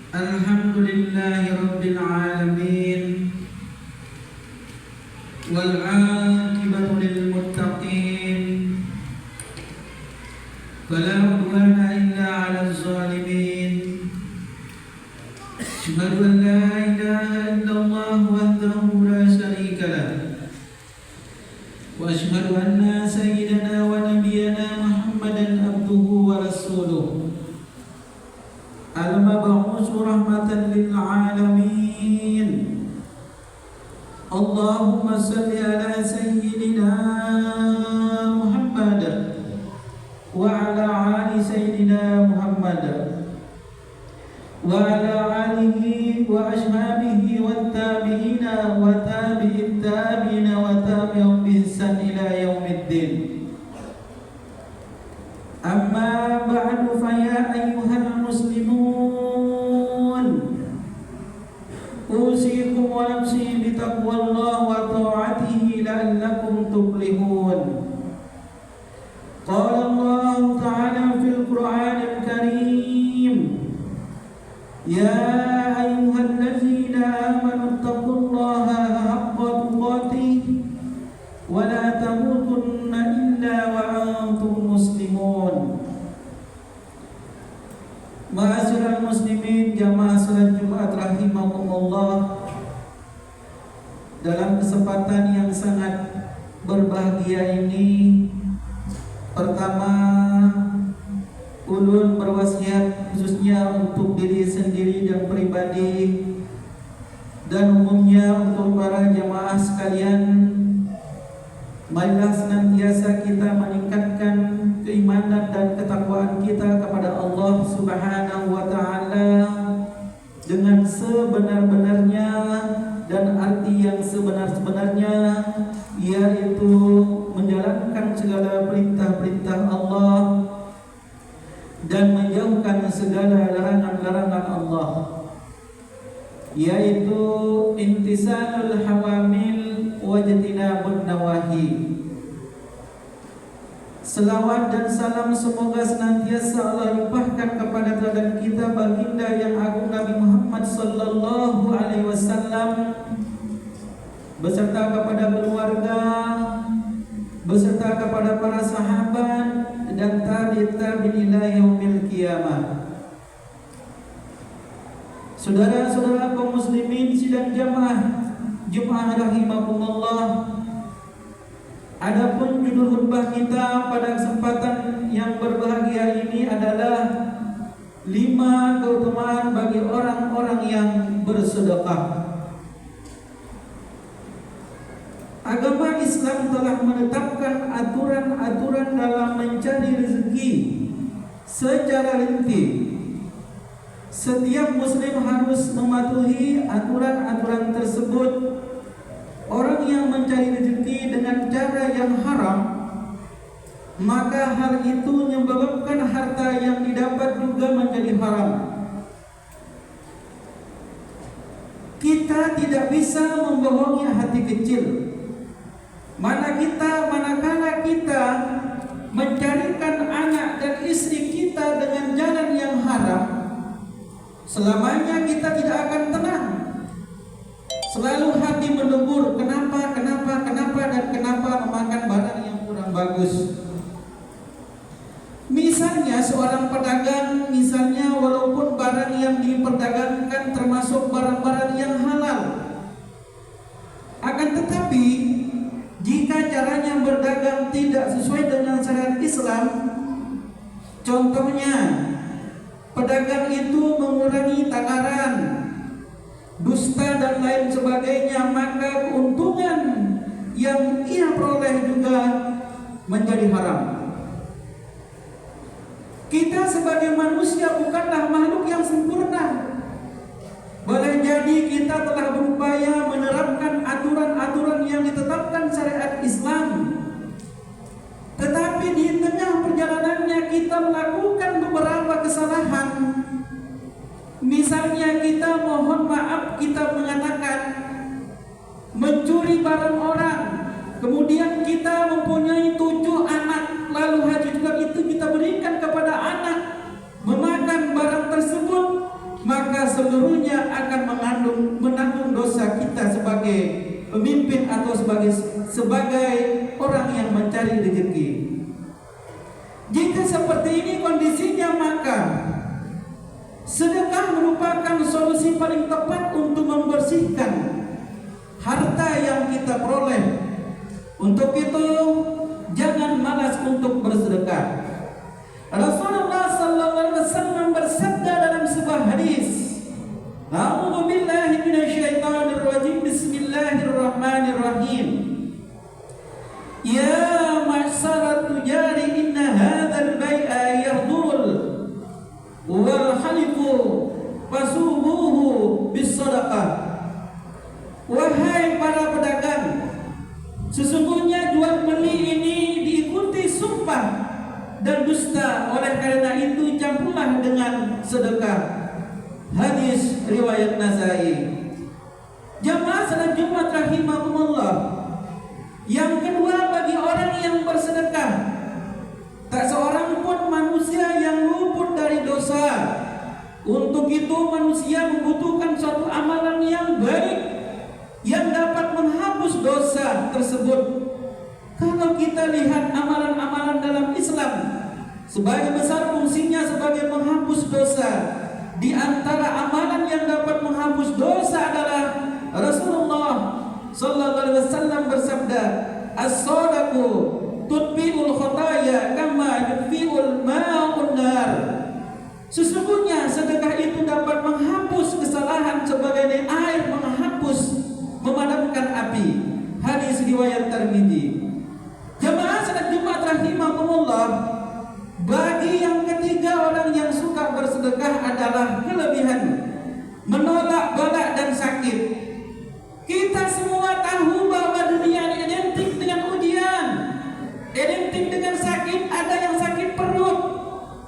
Alhamdulillahi Rabbil Alamin wal aqibatu lil muttaqin fala udwana illa 'alal zalimin. Asyhadu an la ilaha illallah wahdahu la syarika lah wa asyhadu anna sayyidana wa nabiyyana Muhammadan abduhu wa rasuluh al-mab'uts rahmatan lil alamin. Allahumma salli ala sayyidina Muhammad wa ala ali sayyidina Muhammad wa ala alihi wa ashabihi wat tabi'ina wa tabi'it tabi'ina wa tabi'um bi ihsan ila yaumiddin. Amma ba'du fa ya ayyuhal muslimun, usikum wa nafsi bi taqwallah wa ta'atihi la'allakum tuflihun. Qala Allah ta'ala fil Qur'anil Karim, ya ayyuhallazina amanu taqullaha haqqa tuqatih wa la tamutunna illa wa antum muslimun. Ma'asyiral muslimin jamaah salat Jumat rahimakumullah, dalam kesempatan yang sangat berbahagia ini, pertama ulun berwasiat khususnya untuk diri sendiri dan pribadi dan umumnya untuk para jamaah sekalian, marilah senantiasa kita meningkatkan keimanan dan ketakwaan kita kepada Allah Subhanahu wa ta'ala dengan sebenar-benarnya dan arti yang sebenar-benarnya, yaitu menjalankan segala perintah-perintah Allah dan menjauhkan segala larangan-larangan Allah, yaitu intisalul hawamil wajtinabun nawahi. Selawat dan salam semoga senantiasa Allah limpahkan kepada teladan kita baginda yang agung Nabi Muhammad sallallahu alaihi wasallam, beserta kepada keluarga, beserta kepada para sahabat dan tabi'in ila yaumil qiyamah. Saudara-saudara kaum muslimin sidang jamaah Jumat rahimakumullah, adapun judul khutbah kita pada kesempatan yang berbahagia ini adalah 5 keutamaan bagi orang-orang yang bersedekah. Agama Islam telah menetapkan aturan-aturan dalam mencari rezeki secara rinci. Setiap muslim harus mematuhi aturan-aturan tersebut. Orang yang mencari rezeki dengan cara yang haram, maka hal itu menyebabkan harta yang didapat juga menjadi haram. Kita tidak bisa membohongi hati kecil. Manakala kita mencarikan anak dan istri kita dengan jalan yang haram, selamanya kita tidak akan tenang. Selalu hati mendebur, kenapa dan kenapa memakan barang yang kurang bagus. Misalnya seorang pedagang, walaupun barang yang diperdagangkan termasuk barang-barang yang halal, akan tetapi jika caranya berdagang tidak sesuai dengan syariat Islam, contohnya pedagang itu mengurangi takaran, dusta dan lain sebagainya, maka keuntungan yang ia peroleh juga menjadi haram. Kita sebagai manusia bukanlah makhluk yang sempurna. Boleh jadi kita telah berupaya menerapkan aturan-aturan yang ditetapkan syariat Islam, tetapi di tengah perjalanannya kita melakukan beberapa kesalahan. Misalnya kita mohon maaf, kita mengatakan mencuri barang orang, kemudian kita mempunyai 7 anak, lalu haji juga itu kita berikan kepada anak. manusia akan menanggung dosa kita sebagai pemimpin atau sebagai orang yang mencari rezeki. Jika seperti ini kondisinya, maka sedekah merupakan solusi paling tepat untuk membersihkan harta yang kita peroleh. Untuk itu, jangan malas untuk bersedekah. Rasulullah sallallahu alaihi wasallam bersabda dalam sebuah hadis, "A'udzu billahi minasyaitonir rajim. Bismillahirrahmanirrahim. Ya ma'syarat tujari inna hadzal bai'a yardul wal halifu fasubuhu bis sadaqah." Wahai para pedagang, sesungguhnya jual beli ini diikuti sumpah dan dusta, oleh karena itu campurlah dengan sedekah. Hadis riwayat Nasai. Jamaah salat Jumat rahimakumullah. Yang kedua, bagi orang yang bersedekah, tak seorang pun manusia yang luput dari dosa. Untuk itu manusia membutuhkan suatu amalan yang baik yang dapat menghapus dosa tersebut. Kalau kita lihat amalan-amalan dalam Islam, sebagai besar fungsinya sebagai menghapus dosa. Di antara amalan yang dapat menghapus dosa adalah Rasulullah sallallahu alaihi wasallam bersabda, "As-sadaqu tutfi'ul khotaya kama yutfi'ul ma'un nar." Sesungguhnya sedekah itu dapat menghapus kesalahan sebagaimana air memadamkan api. Hadis riwayat Tirmidzi. Jamaah salat Jumat rahimakumullah, bagi yang ketiga orang yang suka bersedekah adalah kelebihan menolak bala dan sakit. Kita semua tahu bahwa dunia identik dengan ujian, identik dengan sakit. Ada yang sakit perut,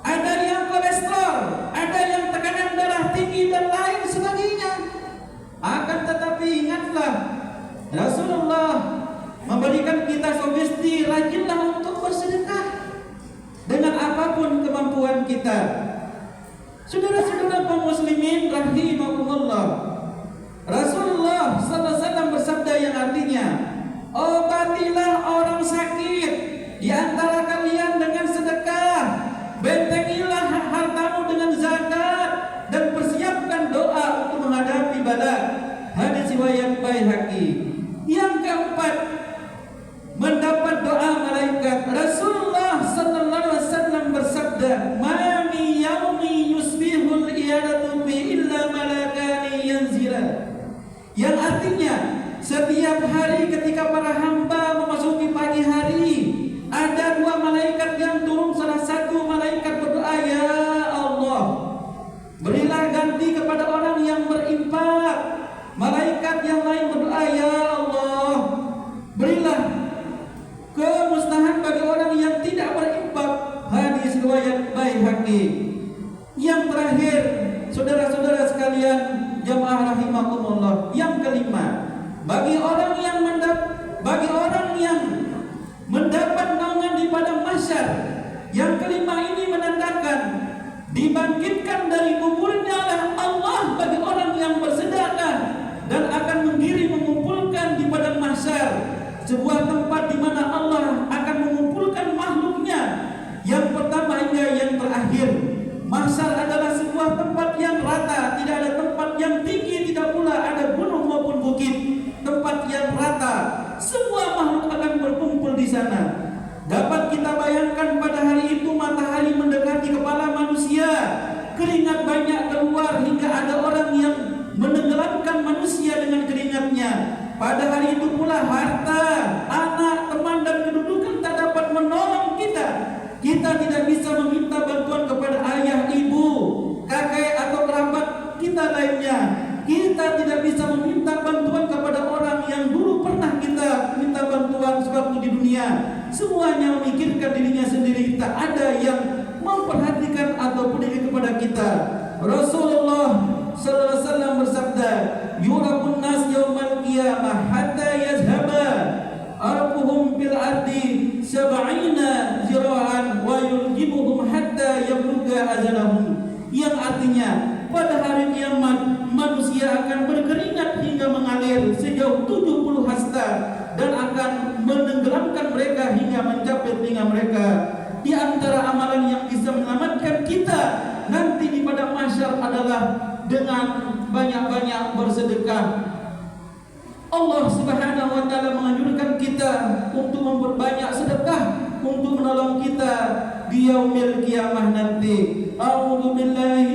ada yang kolesterol, ada yang tekanan darah tinggi dan lain sebagainya. Akan tetapi ingatlah, Rasulullah memberikan kita sugesti, rajinlah untuk bersedekah dengan apapun kemampuan kita. Saudara-saudara kaum muslimin rahimakumullah, Rasulullah sallallahu alaihi wasallam bersabda yang artinya, obatilah orang sakit di antara kalian dengan sedekah, bentengilah hartamu dengan zakat, dan persiapkan doa untuk menghadapi bala. Hadis riwayat Baihaqi. Yang keempat, mendapat doa malaikat. Rasulullah sallallahu alaihi wasallam bersabda, "Ma min yaumi yusbihul iyadatu bi illa malakani yanzila." Yang artinya, setiap hari ketika para hamba memasuki pagi hari, ada dua malaikat yang turun. Salah satu malaikat berdoa, "Ya Allah, berilah ganti kepada orang yang berinfak." Malaikat yang lain berdoa, "Ya Allah, berilah kemusnahan bagi orang yang tidak berinfak." Hadis riwayat Baihaqi. Yang terakhir, saudara-saudara sekalian, jamaah rahimakumullah, yang kelima, bagi orang yang mendapat naungan di padang mahsyar. Yang kelima ini menandakan dibangkitkan dari kuburnya oleh Allah bagi orang yang bersedekah dan akan mengumpulkan di padang mahsyar, sebuah tempat di mana Allah akan mengumpulkan makhluknya yang pertama hingga yang terakhir. Mahsyar adalah sebuah tempat yang rata, tidak ada tempat yang tinggi, tidak pula ada gunung maupun bukit. Tempat yang rata, semua makhluk akan berkumpul di sana. Dapat kita bayangkan pada hari itu matahari mendekati kepala manusia, keringat banyak keluar hingga ada orang yang menenggelamkan manusia dengan keringatnya. Pada hari itu pula harta, anak, teman dan kedudukan tak dapat menolong kita. Kita tidak bisa meminta bantuan kepada ayah, ibu, kakek atau kerabat kita lainnya. Kita tidak bisa meminta bantuan kepada orang yang dulu pernah kita minta bantuan sewaktu di dunia. Semuanya memikirkan dirinya sendiri, tak ada yang memperhatikan atau peduli kepada kita. Rasulullah sallallahu alaihi wasallam bersabda, "Yurabun nas yaumal qiyamah hatta yazhaba arfuhum bil ardi sab'ina zira'an wa yuljibuhum hatta yablugha azanahum." Yang artinya, pada hari kiamat manusia akan berkeringat hingga mengalir sejauh 70 hasta dan akan menenggelamkan mereka hingga mencapai telinga mereka. Di antara amalan yang bisa menyelamatkan kita nanti di padang mahsyar adalah dengan banyak-banyak bersedekah. Allah Subhanahu wa taala menganjurkan kita untuk memperbanyak sedekah untuk menolong kita di yaumil qiyamah nanti. A'udzu billahi